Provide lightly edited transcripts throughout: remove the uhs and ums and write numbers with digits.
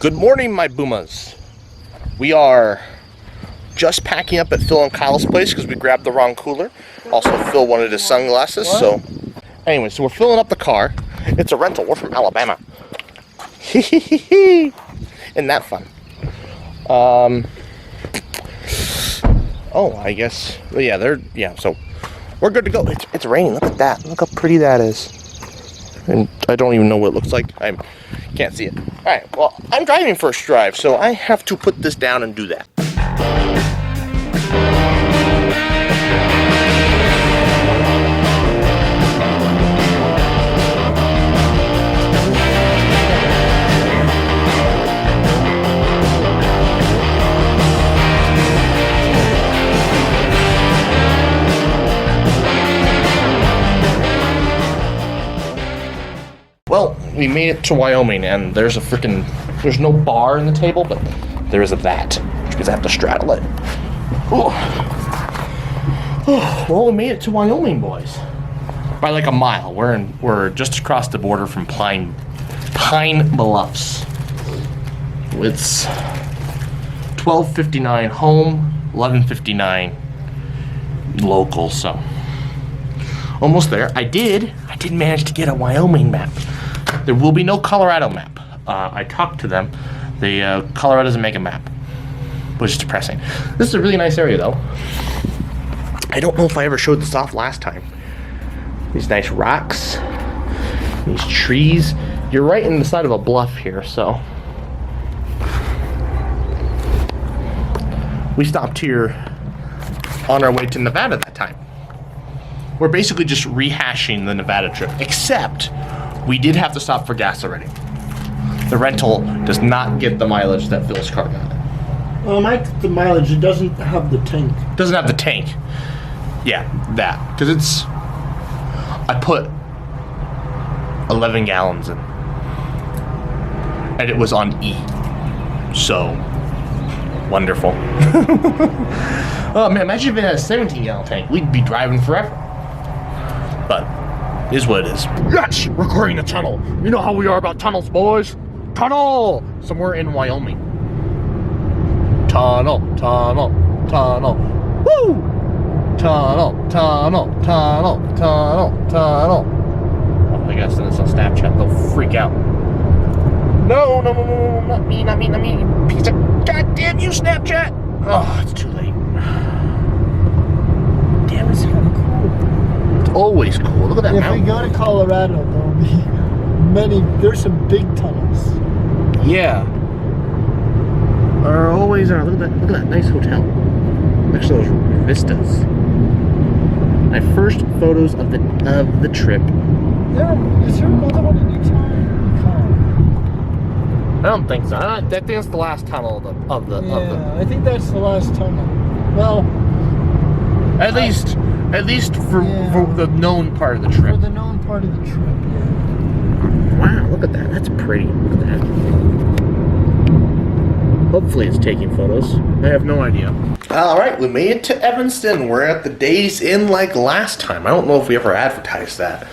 Good morning, my boomas. We are just packing up at Phil and Kyle's place because we grabbed the wrong cooler. Also, Phil wanted his sunglasses, so... Anyway, so we're filling up the car. It's a rental. We're from Alabama. Isn't that fun? Oh, I guess... Yeah, so we're good to go. It's raining. Look at that. Look how pretty that is. And I don't even know what it looks like. I can't see it. Alright, well, I'm driving first drive, so I have to put this down and do that. Well, we made it to Wyoming, and there's no bar in the table, but there is a that, because I have to straddle it. Oh. Well, we made it to Wyoming, boys. By like a mile. We're just across the border from Pine Bluffs. It's 12:59 home, 11:59 local, so almost there. I did manage to get a Wyoming map. There will be no Colorado map. I talked to them. Colorado doesn't make a map, which is depressing. This is a really nice area, though. I don't know if I ever showed this off last time. These nice rocks, these trees. You're right in the side of a bluff here, so. We stopped here on our way to Nevada that time. We're basically just rehashing the Nevada trip, except we did have to stop for gas already. The rental does not get the mileage that Phil's car got. Well, the mileage, it doesn't have the tank. Doesn't have the tank. Yeah, that. Because I put 11 gallons in. And it was on E. So, wonderful. Oh man, imagine if it had a 17-gallon tank. We'd be driving forever. But, it is what it is. Yes! We're clearing a tunnel. You know how we are about tunnels, boys. Tunnel! Somewhere in Wyoming. Tunnel, tunnel, tunnel. Woo! Tunnel, tunnel, tunnel, tunnel, tunnel. Oh, I gotta send this on Snapchat. They'll freak out. No, not me. Piece of goddamn you, Snapchat! Oh, it's too late. Damn, it's kind of cool. It's always cool. Look at that mountain. If we go to Colorado, there's some big tunnels. Yeah. There always are. Look at that nice hotel. Look at those vistas. My first photos of the trip. Is there another one in Utah? I don't think so. I think it's the last tunnel of the. I think that's the last tunnel. Well, at least for the known part of the trip. For the known part of the trip, yeah. Wow, look at that. That's pretty. Look at that. Hopefully it's taking photos. I have no idea. Alright, we made it to Evanston. We're at the Days Inn like last time. I don't know if we ever advertised that.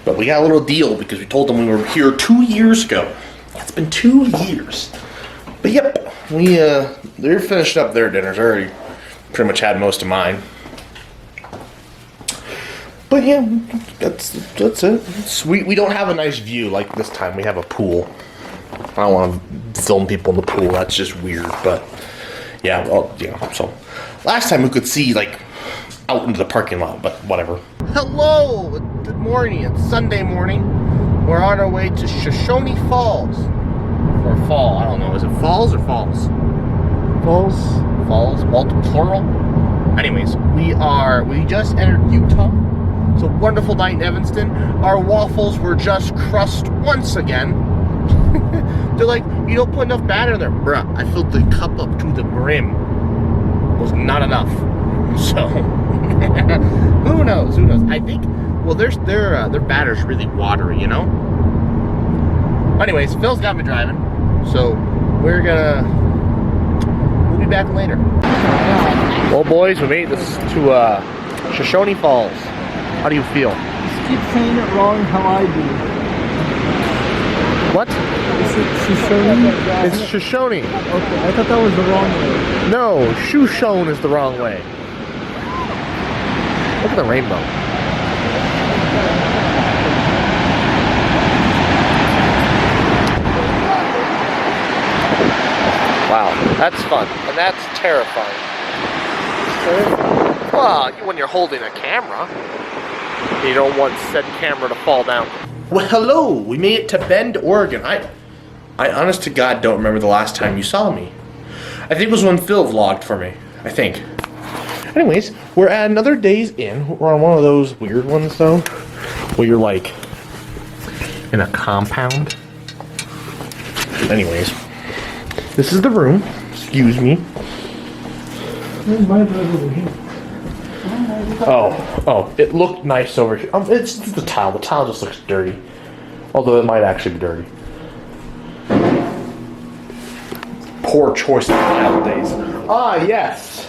But we got a little deal because we told them we were here 2 years ago. It's been 2 years. But yep, they're finished up their dinners. I already pretty much had most of mine. But yeah, that's it. We don't have a nice view like this time. We have a pool. I don't want to film people in the pool. That's just weird. But yeah, so last time we could see like out into the parking lot, but whatever. Hello, good morning. It's Sunday morning. We're on our way to Shoshone Falls. Or fall, I don't know. Is it falls or falls? Falls, multiple plural. Anyways, we just entered Utah. It's a wonderful night in Evanston. Our waffles were just crushed once again. They're like, you don't put enough batter in there. Bruh, I filled the cup up to the brim. It was not enough. So, who knows? I think, well, their batter's really watery, you know? Anyways, Phil's got me driving. So, we'll be back later. Well, boys, we made this to Shoshone Falls. How do you feel? Just keep saying it wrong how I do. What? Is it Shoshone? It's Shoshone. Okay, I thought that was the wrong way. No, Shoshone is the wrong way. Look at the rainbow. Wow, that's fun, and that's terrifying. Well, when you're holding a camera, you don't want said camera to fall down. Well, hello, we made it to Bend, Oregon. I honest to God don't remember the last time you saw me. I think it was when Phil vlogged for me, I think. Anyways, we're at another Days Inn. We're on one of those weird ones, though, where you're like in a compound. Anyways, this is the room. Excuse me. Where's my bed over here? Oh, it looked nice over here. It's the tile. The tile just looks dirty. Although it might actually be dirty. Poor choice of tile days. Ah, yes.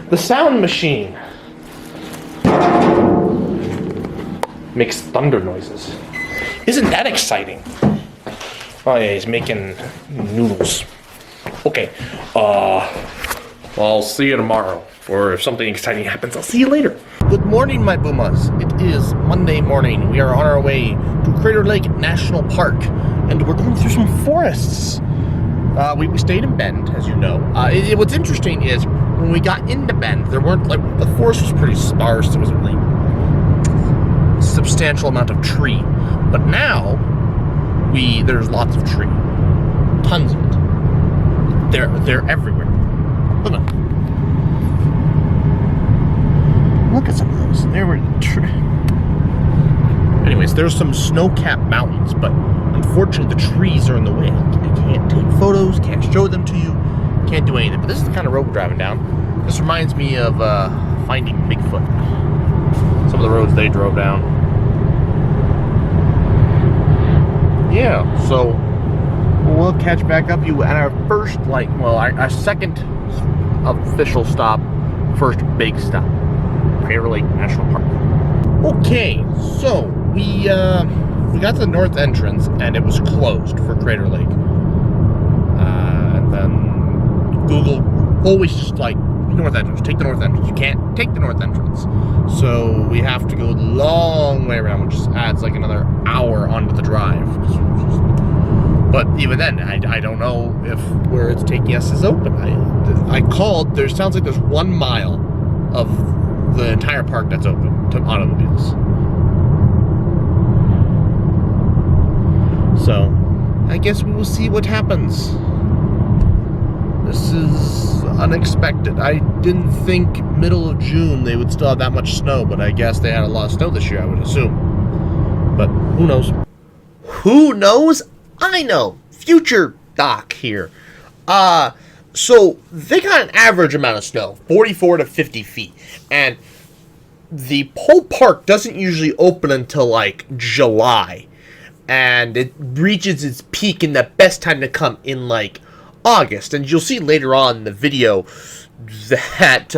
The sound machine. Makes thunder noises. Isn't that exciting? Oh yeah, he's making noodles. Okay. I'll see you tomorrow. Or if something exciting happens, I'll see you later. Good morning, my boomas. It is Monday morning. We are on our way to Crater Lake National Park, and we're going through some forests. We stayed in Bend, as you know. What's interesting is when we got into Bend, there weren't the forest was pretty sparse. There wasn't really a substantial amount of tree, but now there's lots of tree, tons of it. They're everywhere. Look at them. Look at some of those. There were Anyways, there's some snow-capped mountains, but unfortunately the trees are in the way. I can't take photos, can't show them to you, can't do anything. But this is the kind of road we're driving down. This reminds me of Finding Bigfoot. Some of the roads they drove down. Yeah, so we'll catch back up you at our first, our second official stop, first big stop. Crater Lake National Park. Okay, so we got to the north entrance and it was closed for Crater Lake. And then Google always just north entrance, take the north entrance. You can't take the north entrance. So we have to go the long way around, which just adds another hour onto the drive. But even then, I don't know if where it's taking us is open. I called, sounds like there's 1 mile of the entire park that's open to automobiles. So, I guess we will see what happens. This is unexpected. I didn't think middle of June they would still have that much snow, but I guess they had a lot of snow this year, I would assume. But who knows? Who knows? I know. Future Doc here. So they got an average amount of snow, 44 to 50 feet. And the whole park doesn't usually open until July. And it reaches its peak in the best time to come in August. And you'll see later on in the video that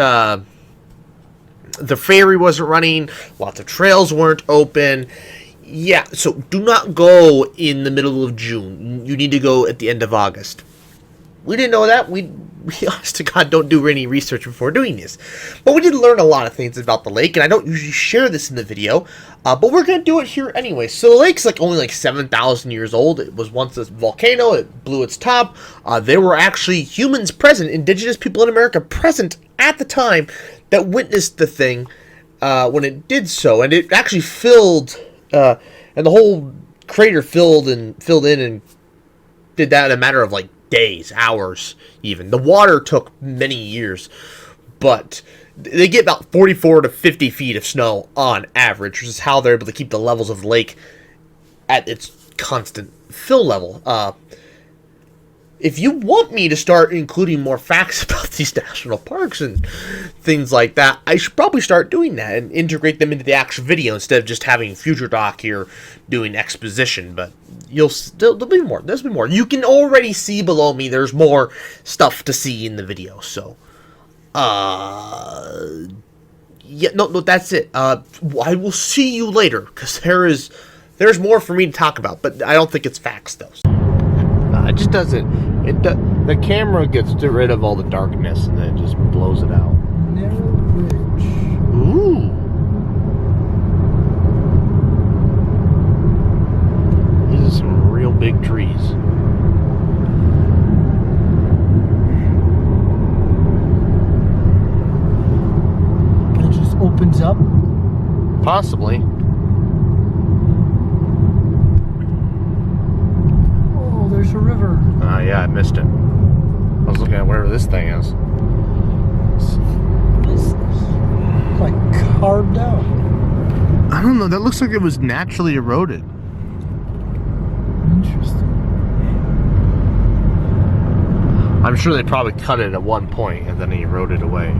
the ferry wasn't running, lots of trails weren't open. Yeah, so do not go in the middle of June. You need to go at the end of August. We didn't know that. We honest to God don't do any research before doing this. But we did learn a lot of things about the lake, and I don't usually share this in the video, but we're going to do it here anyway. So the lake's only 7,000 years old. It was once a volcano. It blew its top. There were actually humans present, indigenous people in America present at the time that witnessed the thing when it did so. And it actually filled, and the whole crater filled in and did that in a matter of days, hours even. The water took many years, but they get about 44 to 50 feet of snow on average, which is how they're able to keep the levels of the lake at its constant fill level. If you want me to start including more facts about these national parks and things like that, I should probably start doing that and integrate them into the actual video instead of just having Future Doc here doing exposition. But there'll be more. There's more. You can already see below me. There's more stuff to see in the video. So, yeah, no, that's it. I will see you later because there's more for me to talk about, but I don't think it's facts though. just doesn't. The camera gets rid of all the darkness and then it just blows it out. Narrow bridge. Ooh. These are some real big trees. It just opens up. Possibly. Oh, there's a river. Yeah, I missed it. I was looking at wherever this thing is. It's like carved out. I don't know. That looks like it was naturally eroded. Interesting. I'm sure they probably cut it at one point and then he eroded away.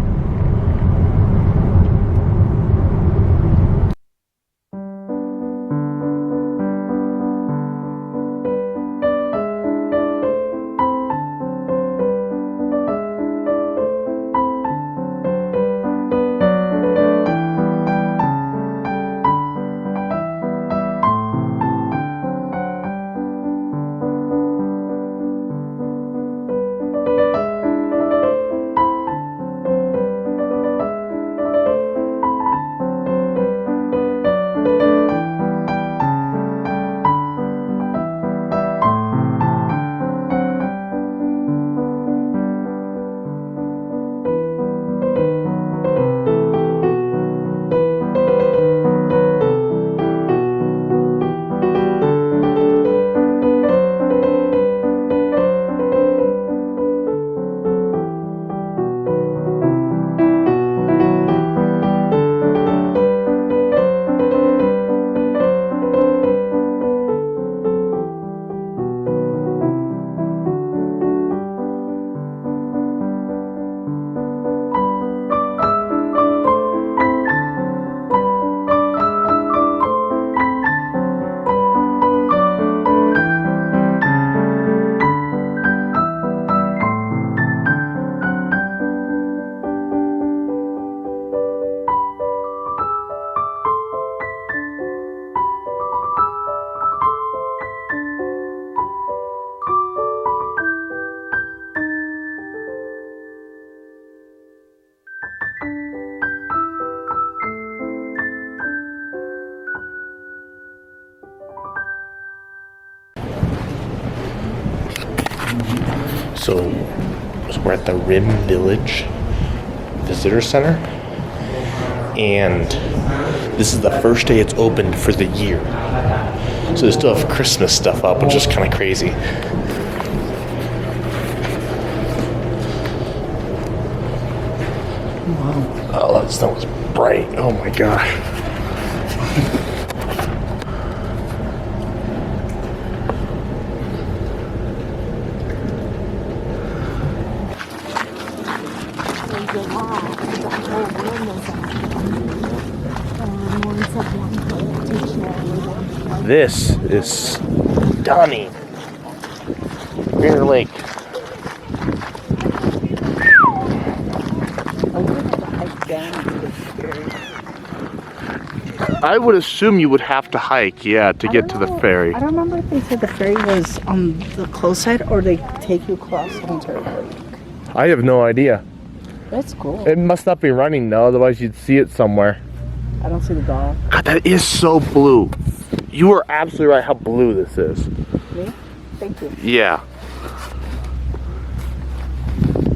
So we're at the Rim Village Visitor Center, and this is the first day it's opened for the year. So they still have Christmas stuff up, which is kind of crazy. Wow. Oh, that snow was bright. Oh my gosh. This is stunning. Mirror Lake. I would assume you would have to hike, yeah, to get to the ferry. I don't remember if they said the ferry was on the close side or they take you across the entire lake. I have no idea. That's cool. It must not be running though, otherwise you'd see it somewhere. I don't see the dog. God, that is so blue. You are absolutely right how blue this is. Me? Thank you. Yeah.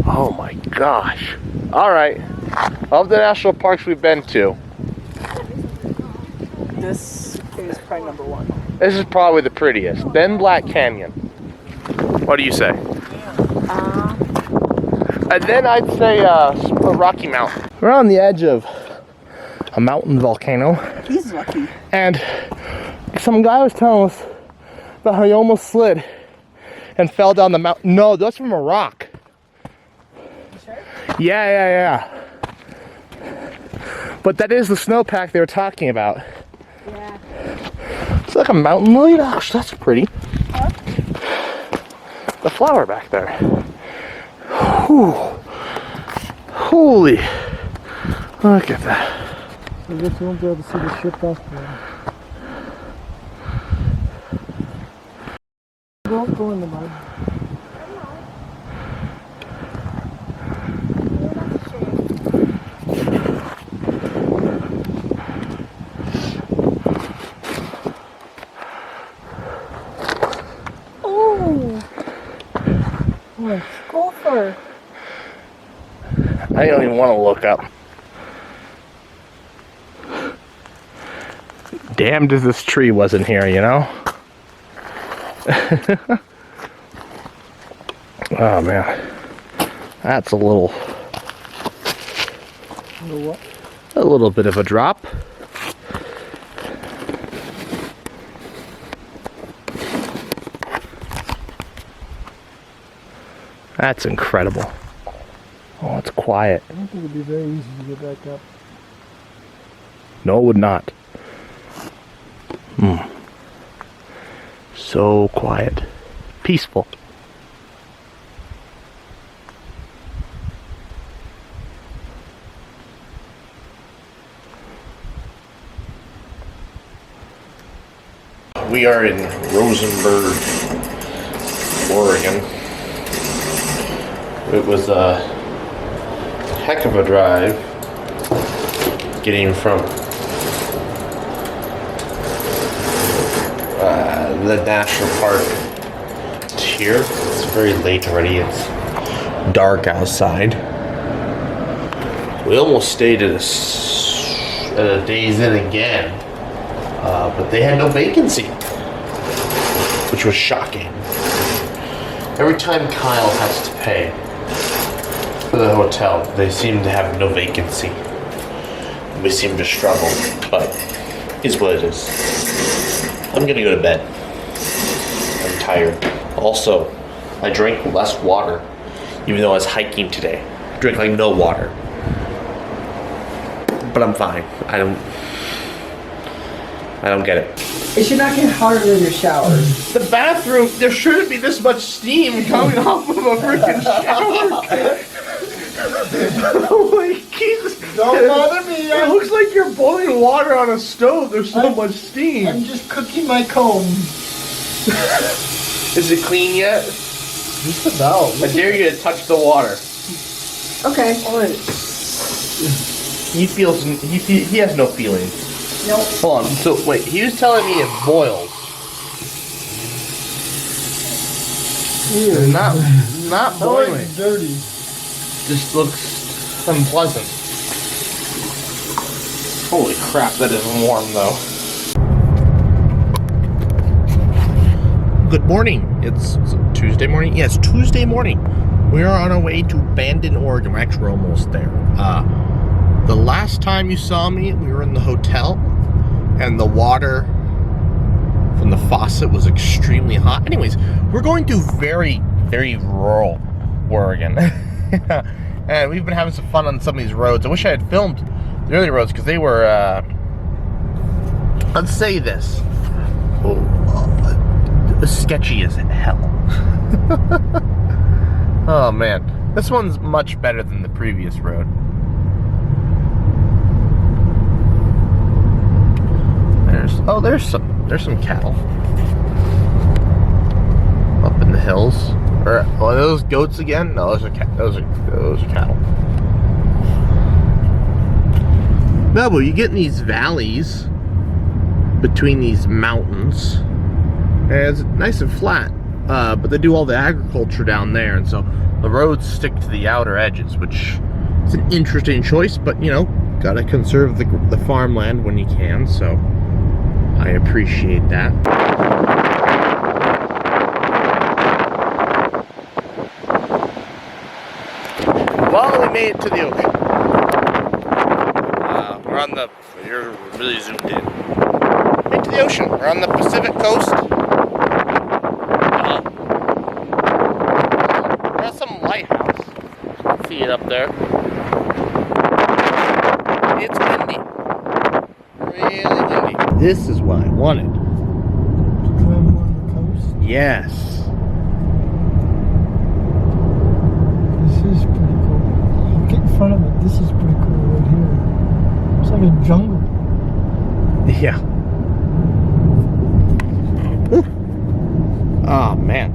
Oh my gosh. All right. Of the national parks we've been to, This is probably number one. this is probably the prettiest. Then Black Canyon. What do you say? And then I'd say Rocky Mountain. We're on the edge of a mountain volcano. He's lucky. And some guy was telling us about how he almost slid and fell down the mountain. No, that's from a rock. You sure? Yeah. But that is the snowpack they were talking about. Yeah. It's like a mountain lily. Gosh, that's pretty. Huh? The flower back there. Whew. Holy. Look at that. I guess you won't be able to see the ship after. Don't go in the mud. Oh, golfer. I don't even want to look up. Damned if this tree wasn't here, you know? Oh man. That's a little bit of a drop. That's incredible. Oh, it's quiet. I don't think it'd be very easy to get back up. No, it would not. So quiet. Peaceful. We are in Rosenberg, Oregon. It was a heck of a drive getting from the national park to here. It's very late already. It's dark outside. We almost stayed at a Days Inn again, but they had no vacancy, which was shocking. Every time Kyle has to pay for the hotel, they seem to have no vacancy. We seem to struggle, but it's what it is. I'm gonna go to bed. I'm tired. Also, I drank less water, even though I was hiking today. I drank like no water. But I'm fine. I don't get it. It should not get hotter than your shower. The bathroom, there shouldn't be this much steam coming off of a freaking shower. Oh my Jesus. Don't bother me. It looks like you're boiling water on a stove. There's so much steam. I'm just cooking my comb. Is it clean yet? Just about. I dare you to touch the water. Okay. He has no feelings. Nope. Hold on. So wait, he was telling me it boils. Ew. Not Oh, boiling. it's dirty. Just looks unpleasant. Holy crap, that is warm though. Good morning. It's Tuesday morning? Yes, Tuesday morning. We are on our way to Bandon, Oregon. Actually, we're almost there. The last time you saw me, we were in the hotel, and the water from the faucet was extremely hot. Anyways, we're going to very, very rural Oregon. And we've been having some fun on some of these roads. I wish I had filmed the early roads because they were, let's say this, sketchy as hell. Oh man, this one's much better than the previous road. There's some cattle up in the hills. Are those goats again? No, those are cattle. No, but you get in these valleys between these mountains, and it's nice and flat. But they do all the agriculture down there, and so the roads stick to the outer edges, which is an interesting choice. But you know, gotta conserve the farmland when you can. So I appreciate that. Well, we made it to the ocean. We're on the. You're really zoomed in. Made it to the ocean. We're on the Pacific coast. We're at some lighthouse. See it up there. It's windy. Really windy. This is what I wanted. Travel on the coast. Yes. This is pretty cool. Get in front of it. This is pretty cool right here. It's like a jungle. Yeah. Ooh. Oh man.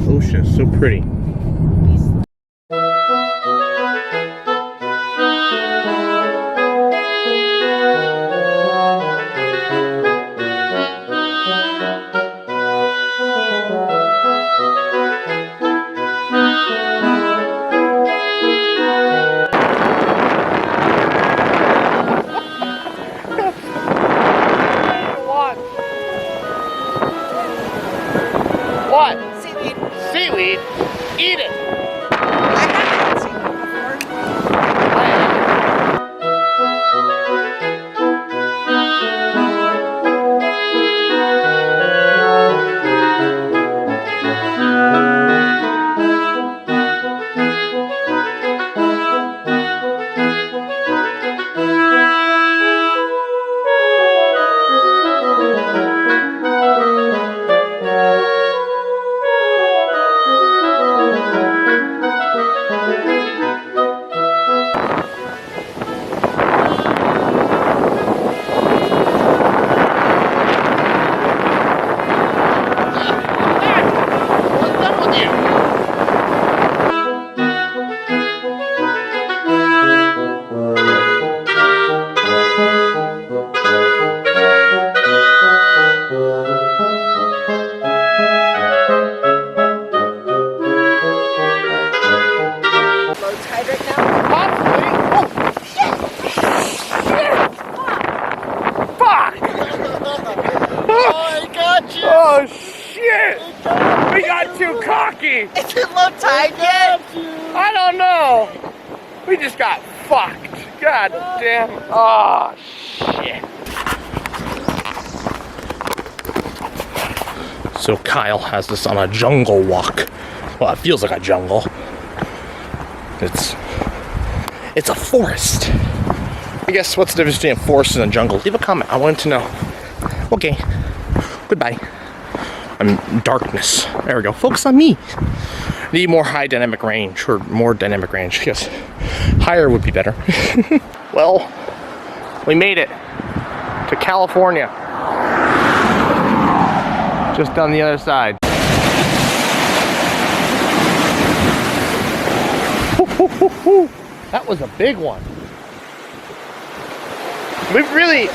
The ocean is so pretty. like it? I don't know. We just got fucked. God damn. Oh, shit. So Kyle has us on a jungle walk. Well, it feels like a jungle. It's a forest. I guess what's the difference between a forest and a jungle? Leave a comment. I wanted to know. Okay. Goodbye. I'm darkness. There we go. Focus on me. Need more high dynamic range, or more dynamic range. Yes. Higher would be better. Well, we made it to California. Just on the other side. That was a big one. We really...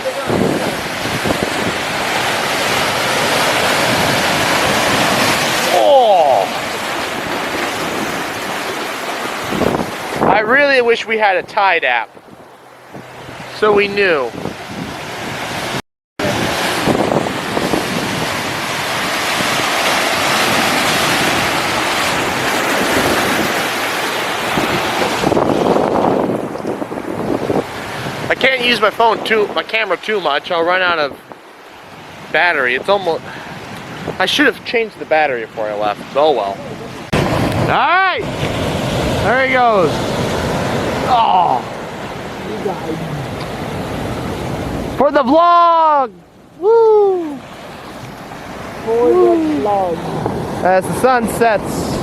Oh! I really wish we had a Tide app, so we knew. I can't use my camera too much. I'll run out of battery. It's almost... I should have changed the battery before I left. Oh well. Alright! There he goes. Oh! For the vlog! Woo! For the vlog. As the sun sets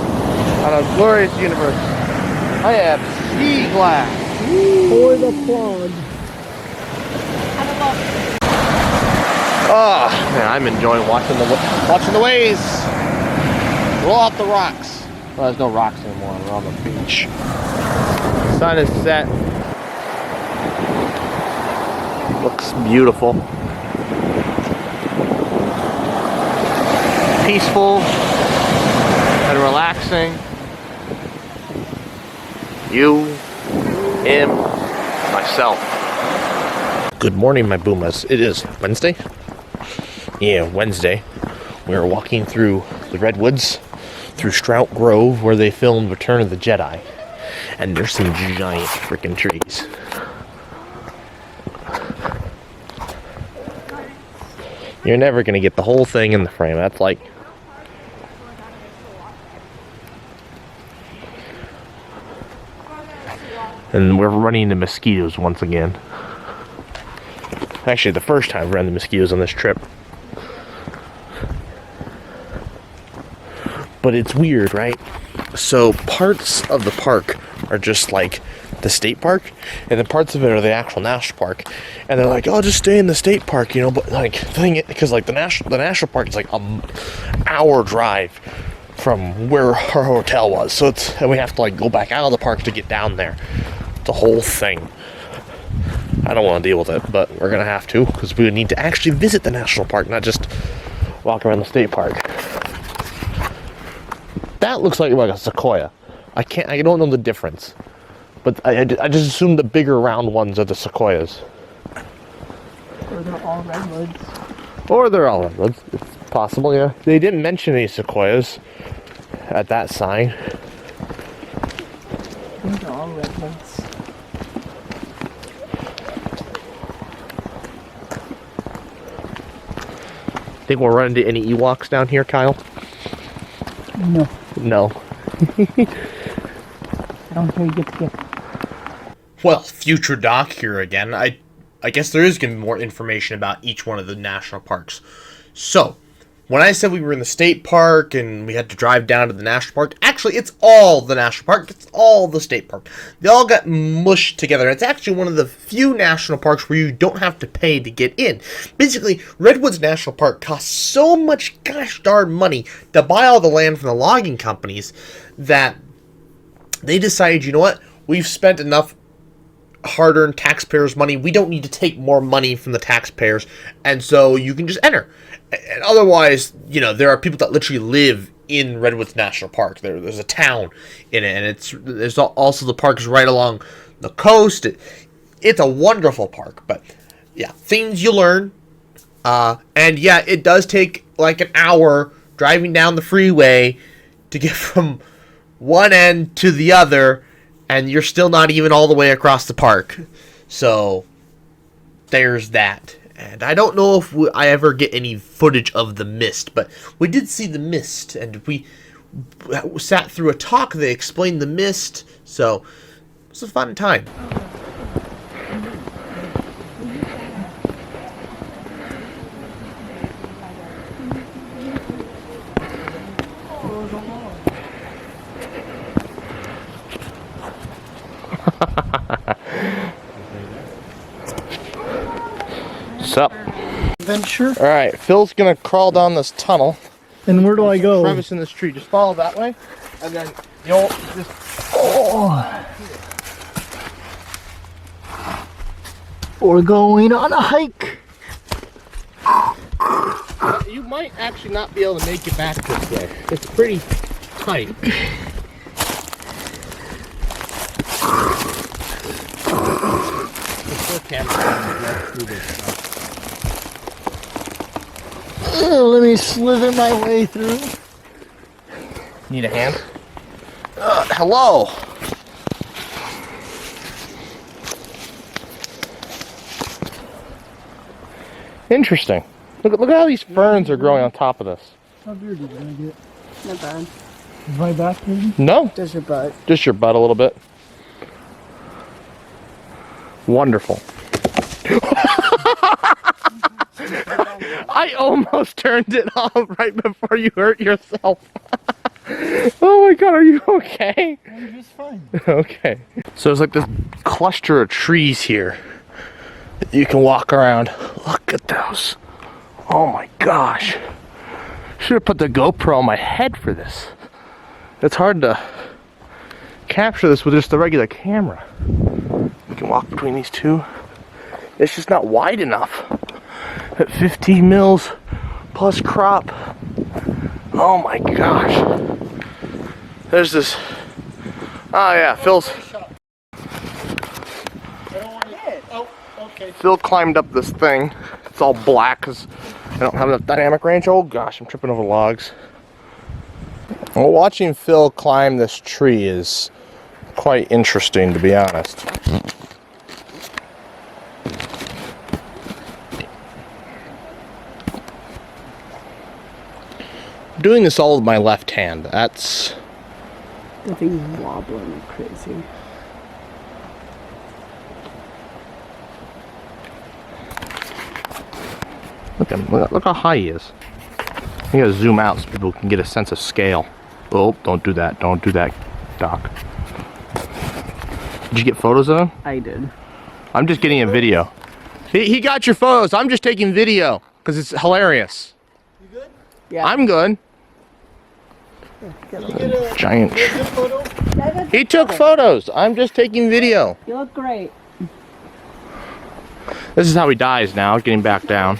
on a glorious universe, I have ski glass. For the vlog. Oh man, I'm enjoying watching the waves roll off the rocks. Well, there's no rocks anymore. We're on the beach. The sun is set. Looks beautiful. Peaceful and relaxing. You, him, myself. Good morning, my boomas. It is Wednesday. Yeah, Wednesday. We are walking through the Redwoods, through Strout Grove, where they filmed Return of the Jedi. And there's some giant freaking trees. You're never going to get the whole thing in the frame. That's like... And we're running into mosquitoes once again. Actually, the first time we ran the mosquitoes on this trip. But it's weird, right? So parts of the park are just like the state park, and then parts of it are the actual national park. And they're like, "Oh, just stay in the state park," you know. But like, because like the national park is like an hour drive from where our hotel was, so and we have to like go back out of the park to get down there. It's a whole thing. I don't want to deal with it, but we're gonna have to, because we need to actually visit the national park, not just walk around the state park. That looks like a sequoia. I don't know the difference, but I just assume the bigger round ones are the sequoias. Or they're all redwoods. Or they're all redwoods. It's possible, yeah. They didn't mention any sequoias at that sign. I think they're all redwoods. Think we'll run into any Ewoks down here, Kyle? No. No. I don't care you get to get. Well, future Doc here again. I guess there is going to be more information about each one of the national parks. So, when I said we were in the state park and we had to drive down to the national park, actually it's all the national park. It's all the state park. They all got mushed together. It's actually one of the few national parks where you don't have to pay to get in. Basically, Redwoods National Park costs so much gosh darn money to buy all the land from the logging companies that they decided, you know what, we've spent enough hard-earned taxpayers' money. We don't need to take more money from the taxpayers, and so you can just enter. And otherwise, you know, there are people that literally live in Redwoods National Park. There's a town in it, and there's also the park is right along the coast. It's a wonderful park, but yeah, things you learn. And yeah, it does take like an hour driving down the freeway to get from one end to the other, and you're still not even all the way across the park. So there's that. And I don't know if I ever get any footage of the mist, but we did see the mist, and we sat through a talk. They explained the mist, so it was a fun time. What's up? Adventure. All right, Phil's gonna crawl down this tunnel. And where do I go? Crevice in this tree. Just follow that way, and then you'll just. Oh. We're going on a hike. You might actually not be able to make it back this way. It's pretty tight. Let me slither my way through. Need a hand? Hello. Interesting. Look at how these ferns are growing on top of this. How dirty did I get? Not bad. Is my back dirty? No, Does your butt? just your butt a little bit. Wonderful. I almost turned it off right before you hurt yourself. Oh my god, are you okay? I'm just fine. Okay. So there's like this cluster of trees here that you can walk around. Look at those. Oh my gosh. Should have put the GoPro on my head for this. It's hard to capture this with just the regular camera. You can walk between these two. It's just not wide enough. At 15 mils plus crop. Oh my gosh. There's this. Oh yeah, Phil's. Oh, okay. Phil climbed up this thing. It's all black because I don't have enough dynamic range. Oh gosh, I'm tripping over logs. Well, watching Phil climb this tree is quite interesting, to be honest. I'm doing this all with my left hand. That's. The thing's wobbling like crazy. Look how high he is. You gotta zoom out so people can get a sense of scale. Oh, don't do that. Don't do that, Doc. Did you get photos of him? I did. I'm just getting a video. He got your photos. I'm just taking video because it's hilarious. You good? Yeah. I'm good. Did you get a Giant. good photo? He took photos. I'm just taking video. You look great. This is how he dies now, getting back down.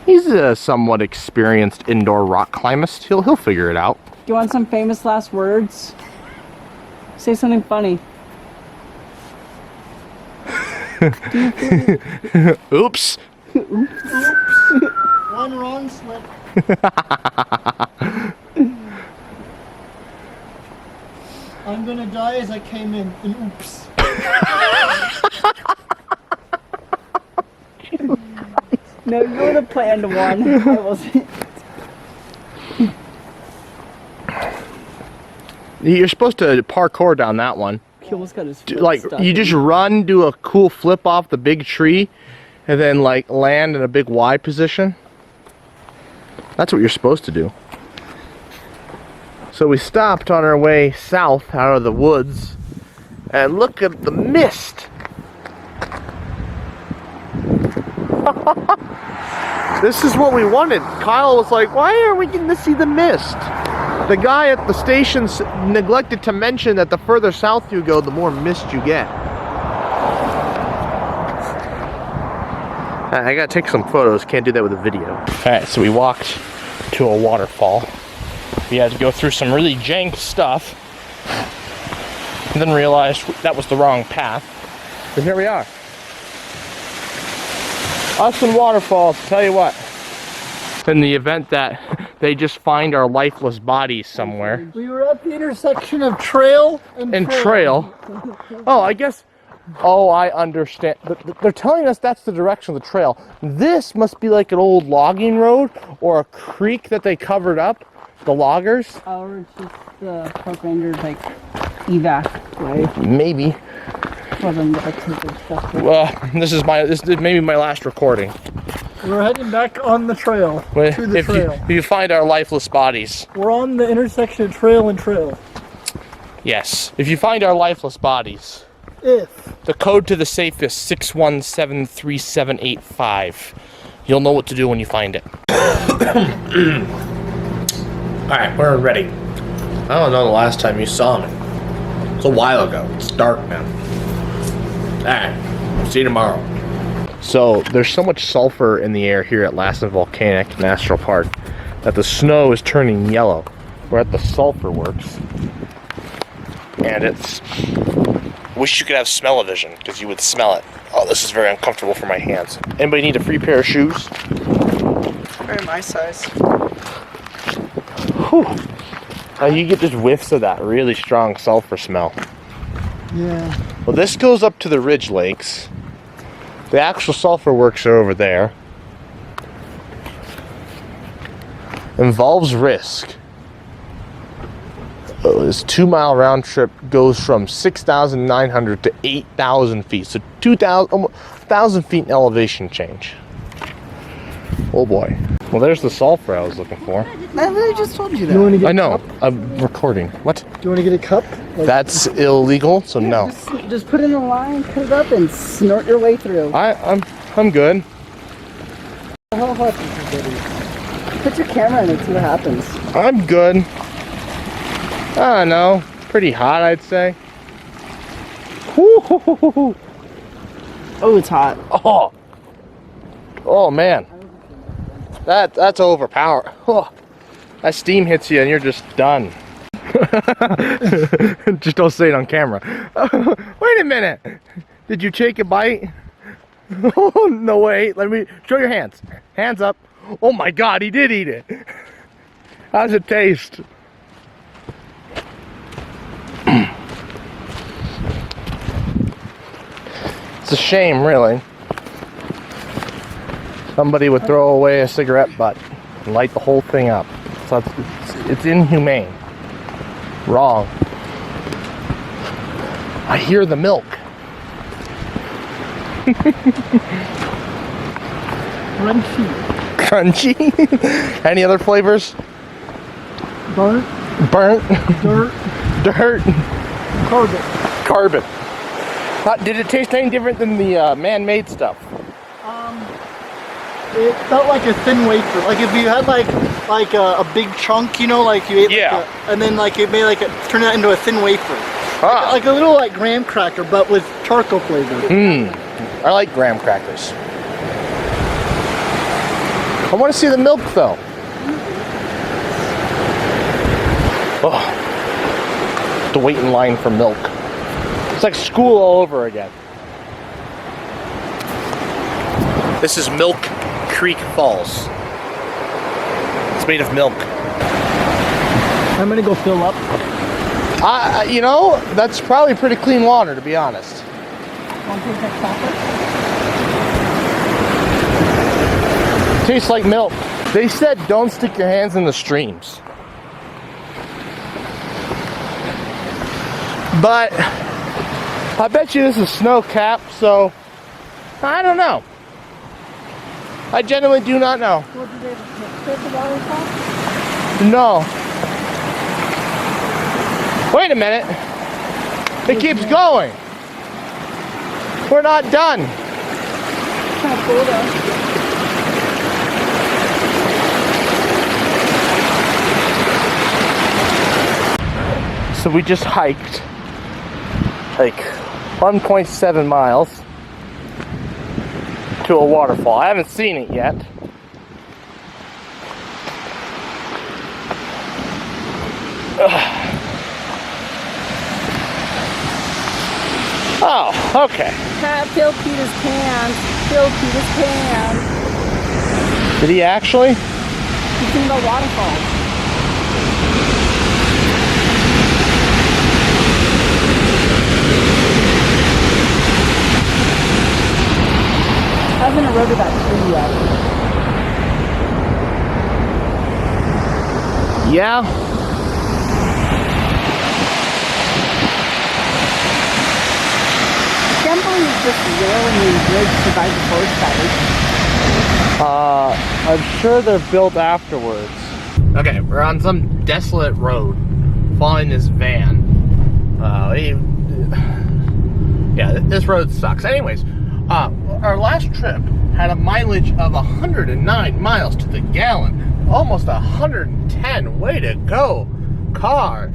He's a somewhat experienced indoor rock climbist. He'll figure it out. Do you want some famous last words? Say something funny. Oops. One wrong slip. I'm gonna die as I came in. And oops. No, you would have planned one. I wasn't. You're supposed to parkour down that one. He almost got his foot Like, stuck you in. just run, do a cool flip off the big tree, and then, like, land in a big Y position. That's what you're supposed to do. So we stopped on our way south out of the woods, and look at the mist. This is what we wanted. Kyle was like, why aren't we getting to see the mist? The guy at the station neglected to mention that the further south you go, the more mist you get. I gotta take some photos, can't do that with a video. Alright, so we walked to a waterfall. We had to go through some really jank stuff. And then realized that was the wrong path. But here we are. Us and waterfalls, tell you what. In the event that they just find our lifeless bodies somewhere. We were at the intersection of trail And trail. Oh, I guess. Oh, I understand. But they're telling us that's the direction of the trail. This must be like an old logging road or a creek that they covered up. The loggers. Or it's just the park rangers like evac way Maybe. for them to like take their stuff. This is maybe my last recording. We're heading back on the trail. To the trail. If you find our lifeless bodies. We're on the intersection of trail and trail. Yes. If you find our lifeless bodies. If. The code to the safe is 6173785. You'll know what to do when you find it. Alright, we're ready. I don't know the last time you saw me. It's a while ago. It's dark now. Alright, see you tomorrow. So, there's so much sulfur in the air here at Lassen Volcanic National Park that the snow is turning yellow. We're at the sulfur works. And it's... Wish you could have smell-o-vision, because you would smell it. Oh, this is very uncomfortable for my hands. Anybody need a free pair of shoes? Very my size. Whew. You get just whiffs of that really strong sulfur smell. Yeah. Well, this goes up to the Ridge Lakes. The actual sulfur works are over there. Involves risk. This 2-mile round trip goes from 6,900 to 8,000 feet. So 2,000, almost 1,000 feet in elevation change. Oh boy. Well, there's the sulfur I was looking for. I literally just told you You that. want to get I a know. cup? I'm recording. What? Do you want to get a cup? Like, That's illegal, so no. Just put in a line, cut it up, and snort your way through. I'm good. how hot is this buddy? Put your camera in and see what happens. I'm good. I don't know. Pretty hot, I'd say. Woo-hoo-hoo-hoo-hoo. Oh, it's hot. Oh. Oh man. That's overpowered. Oh. That steam hits you and you're just done. Just don't say it on camera. Wait a minute. Did you take a bite? Oh, no way. Let me show your hands. Hands up. Oh my god, he did eat it. How's it taste? It's a shame, really. Somebody would throw away a cigarette butt and light the whole thing up. So it's inhumane. Wrong. I hear the milk. Crunchy. Crunchy. Any other flavors? Burnt. Burnt. Dirt. Dirt. Carbon. Carbon. Did it taste any different than the man-made stuff? It felt like a thin wafer. Like if you had like a big chunk, you know, like you ate, Yeah. and then like it made like turn it into a thin wafer, Ah. like a little like graham cracker, but with charcoal flavor. I like graham crackers. I want to see the milk though. Oh, have to wait in line for milk. It's like school all over again. This is Milk Creek Falls. It's made of milk. I'm gonna go fill up. You know, that's probably pretty clean water, to be honest. Want to taste like chocolate? Tastes like milk. They said don't stick your hands in the streams. But I bet you this is snow capped, so I don't know. I genuinely do not know. What did they put the water top? No. Wait a minute. It keeps going. We're not done. Kind of cool though. So we just hiked like 1.7 miles to a waterfall. I haven't seen it yet. Oh, okay. Phil Peter's pants. Phil Peter's pants. Did he actually? You think about waterfalls. I haven't eroded that tree yet. Yeah. I can't believe this Laramie bridge survived the forest fires. I'm sure they're built afterwards. Okay, we're on some desolate road, following this van. Yeah, this road sucks. Anyways, our last trip had a mileage of 109 miles to the gallon. Almost 110. Way to go, car.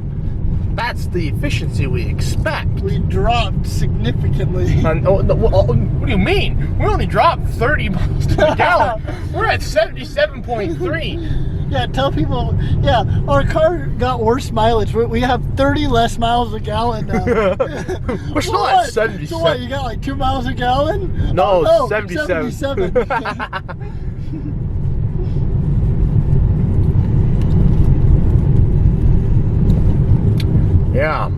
That's the efficiency we expect. We dropped significantly. What do you mean? We only dropped 30 miles to the gallon. We're at 77.3. Yeah, tell people. Yeah, our car got worse mileage. We have 30 less miles a gallon now. We're still at 77. So what? You got like 2 miles a gallon? No, Oh, 77. 77. Yeah.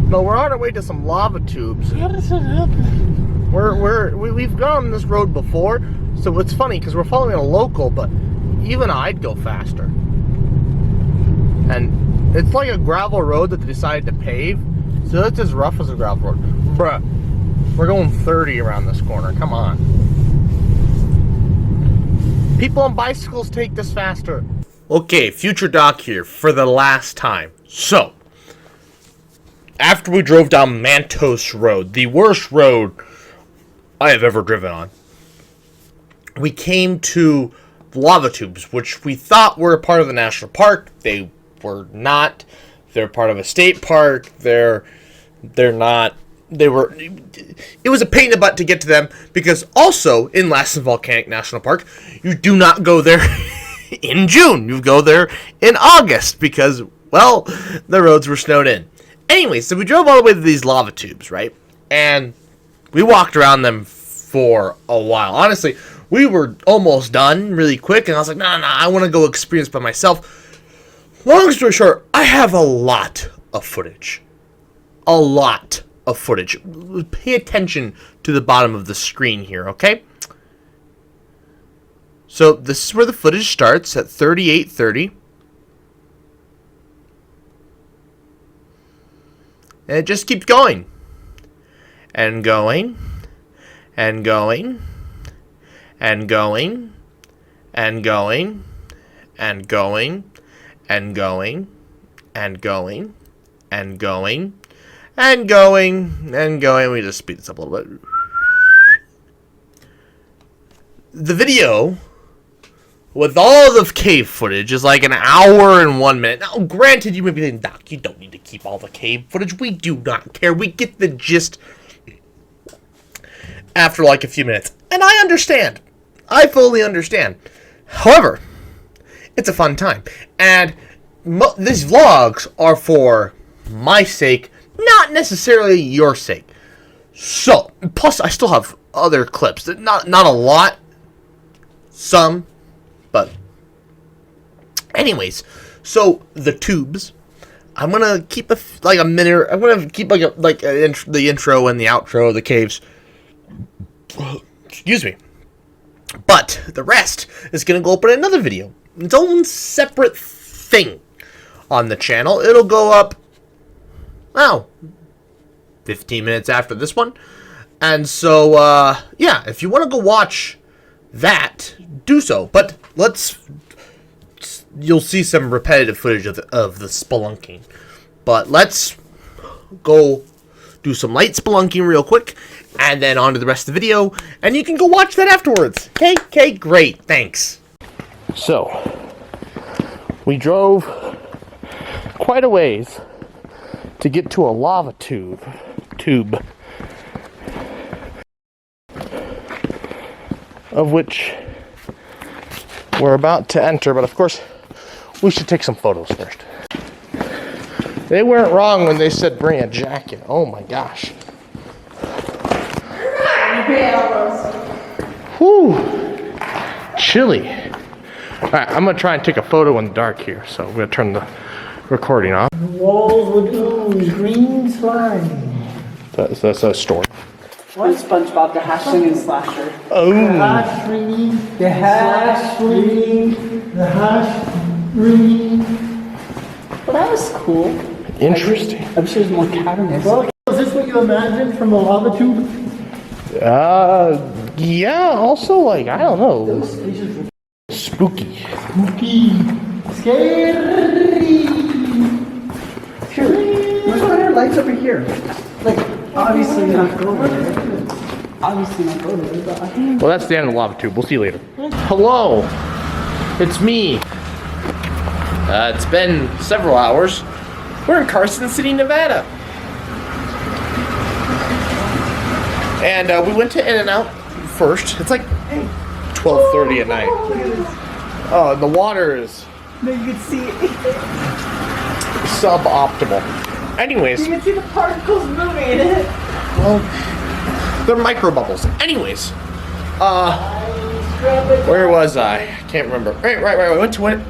No, we're on our way to some lava tubes. How does that happen? We've gone on this road before, so it's funny because we're following a local, but even I'd go faster. And it's like a gravel road that they decided to pave, so it's as rough as a gravel road. Bruh, we're going 30 around this corner. Come on. People on bicycles take this faster. Okay, Future Doc here for the last time. So, after we drove down Mantos Road, the worst road I have ever driven on, we came to lava tubes, which we thought were a part of the national park. They were not. They're part of a state park. They're not. They were. It was a pain in the butt to get to them because also in Lassen Volcanic National Park, you do not go there in June. You go there in August because, well, the roads were snowed in. Anyway, so we drove all the way to these lava tubes, right? And we walked around them for a while. Honestly, we were almost done really quick, and I was like, nah, I want to go experience by myself. Long story short, I have a lot of footage. A lot of footage. Pay attention to the bottom of the screen here, okay? So this is where the footage starts at 38:30. And it just keeps going. And going. And going. And going. And going. And going. And going. And going. And going. And going. And going. We just speed this up a little bit. The video with all the cave footage is like an hour and 1 minute. Now, granted, you may be thinking, Doc, you don't need to keep all the cave footage. We do not care. We get the gist after like a few minutes. And I understand. I fully understand. However, it's a fun time. And these vlogs are for my sake, not necessarily your sake. So, plus I still have other clips. Not a lot. Some. But, anyways, so the tubes, I'm gonna keep a minute. I'm gonna keep the intro and the outro of the caves. Excuse me. But the rest is gonna go up in another video, its own separate thing on the channel. It'll go up, 15 minutes after this one, and so yeah, if you want to go watch that, do so. But you'll see some repetitive footage of the spelunking. But let's go do some light spelunking real quick, and then on to the rest of the video, and you can go watch that afterwards. Okay, great, thanks. So, we drove quite a ways to get to a lava tube. Of which we're about to enter, but of course we should take some photos first. They weren't wrong when they said bring a jacket. Oh my gosh. Whew. Chilly. Alright, I'm gonna try and take a photo in the dark here, so I'm gonna turn the recording off. Walls with ooze, green slime. That's a store. What? SpongeBob the Hash-Slinging Slasher. The Oh, hash ringing, the hash ringing, the hash ringing. Well, that was cool. interesting. I'm sure there's more cabinets. Well, is this what you imagined from a lava tube? Yeah, also, like, I don't know. Spooky. Spooky. Scary. Sure. There's one of our lights over here. Like, obviously not go there. Obviously not go there, but I think... Well, that's the end of the lava tube. We'll see you later. Hello. It's me. It's been several hours. We're in Carson City, Nevada. And we went to In-N-Out first. It's like 12:30 at night. Oh, the water is No, you can see it. suboptimal. Anyways, You can see the particles moving in it. well, they're micro bubbles. Anyways, where was I? I can't remember. Right.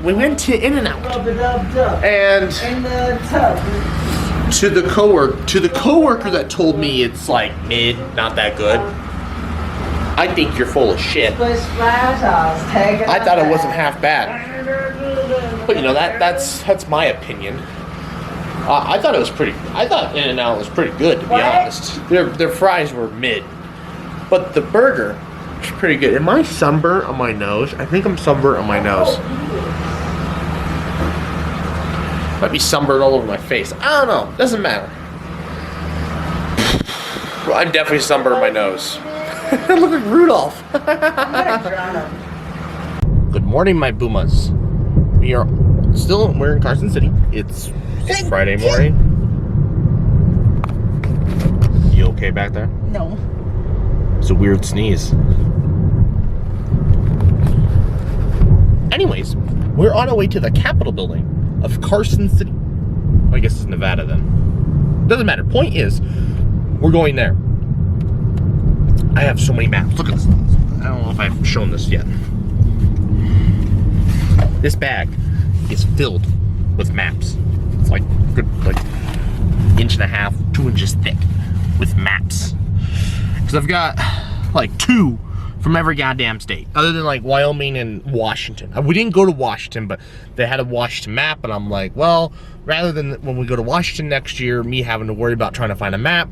We went to In-N-Out. Rub-a-dub-dub. And In the tub. to the coworker that told me it's like mid, not that good. I think you're full of shit. Splish splash, I was taking I a thought it bath. wasn't half bad. But you know that's my opinion. I thought In-N-Out was pretty good, to be honest. Their fries were mid, but the burger was pretty good. Am I sunburnt on my nose? I think I'm sunburnt on my nose. Might be sunburned all over my face. I don't know. Doesn't matter. Well, I'm definitely sunburned on my nose. I look like Rudolph. Good morning, my boomas. We're in Carson City. It's Friday morning. You okay back there? No. It's a weird sneeze. Anyways, we're on our way to the Capitol building of Carson City. Well, I guess it's Nevada then. Doesn't matter. Point is, we're going there. I have so many maps. Look at this. I don't know if I've shown this yet. This bag is filled with maps. It's like good, like 1.5 to 2 inches thick with maps. Because I've got like 2 from every goddamn state, other than like Wyoming and Washington. We didn't go to Washington, but they had a Washington map, and I'm like, well, rather than when we go to Washington next year, me having to worry about trying to find a map,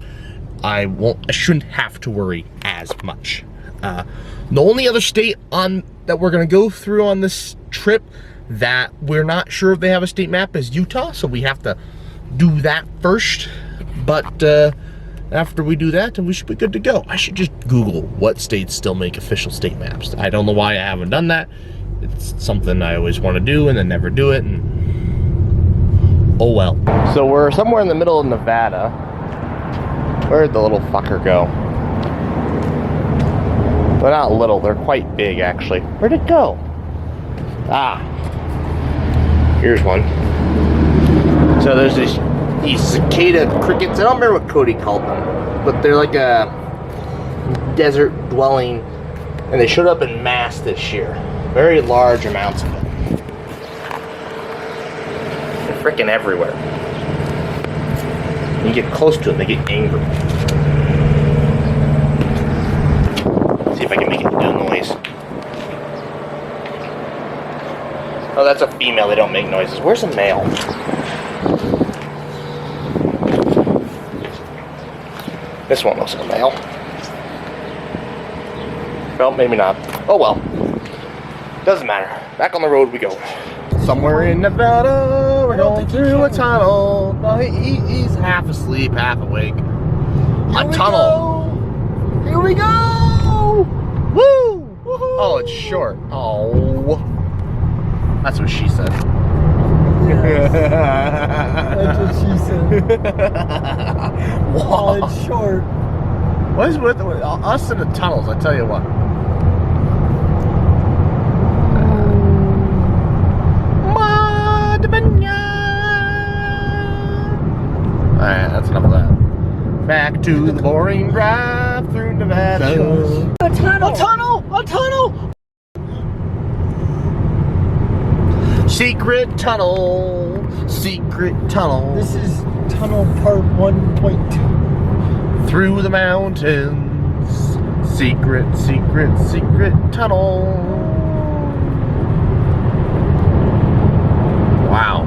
I shouldn't have to worry as much. The only other state that we're gonna go through on this trip that we're not sure if they have a state map is Utah, so we have to do that first. But after we do that, then we should be good to go. I should just Google what states still make official state maps. I don't know why I haven't done that. It's something I always want to do and then never do it, and oh well. So we're somewhere in the middle of Nevada. Where'd the little fucker go? They're not little, they're quite big actually. Where'd it go? Ah, here's one. So there's these cicada crickets. I don't remember what Cody called them, but they're like a desert dwelling, and they showed up in mass this year. Very large amounts of them. They're freaking everywhere. When you get close to them, they get angry. Let's see if I can make it do noise. Oh, that's a female. They don't make noises. Where's a male? This one looks like a male. Well, maybe not. Oh well. Doesn't matter. Back on the road we go. Somewhere in Nevada, we're going through a tunnel. No, he's half asleep, half awake. A tunnel. Here we go! Woo! Oh, it's short. Oh. That's what she said. That's what she said. Oh, it's short. What is with us in the tunnels? I tell you what. Alright, that's enough of that. Back to the boring drive through Nevada. A tunnel! A tunnel! A tunnel! Secret tunnel. Secret tunnel. This is tunnel part 1.2. Through the mountains. Secret, secret, secret tunnel. Wow.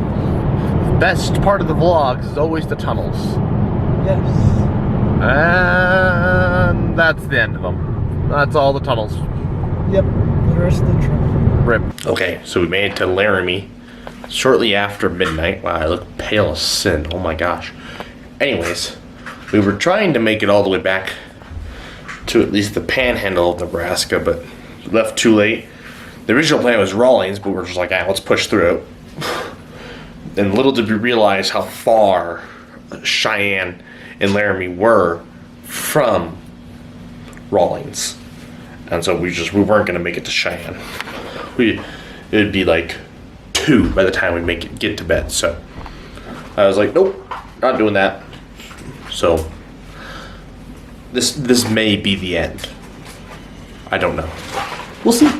Best part of the vlogs is always the tunnels. Yes. And that's the end of them. That's all the tunnels. Yep. The rest of the trip. Rip. Okay, so we made it to Laramie shortly after midnight. Wow, I look pale as sin. Oh my gosh. Anyways, we were trying to make it all the way back to at least the panhandle of Nebraska, but left too late. The original plan was Rawlins, but we're just like, let's push through it. And little did we realize how far Cheyenne and Laramie were from Rawlins. And so we weren't going to make it to Cheyenne. It'd be like 2 by the time we get to bed. So I was like, nope, not doing that. So this may be the end. I don't know. We'll see.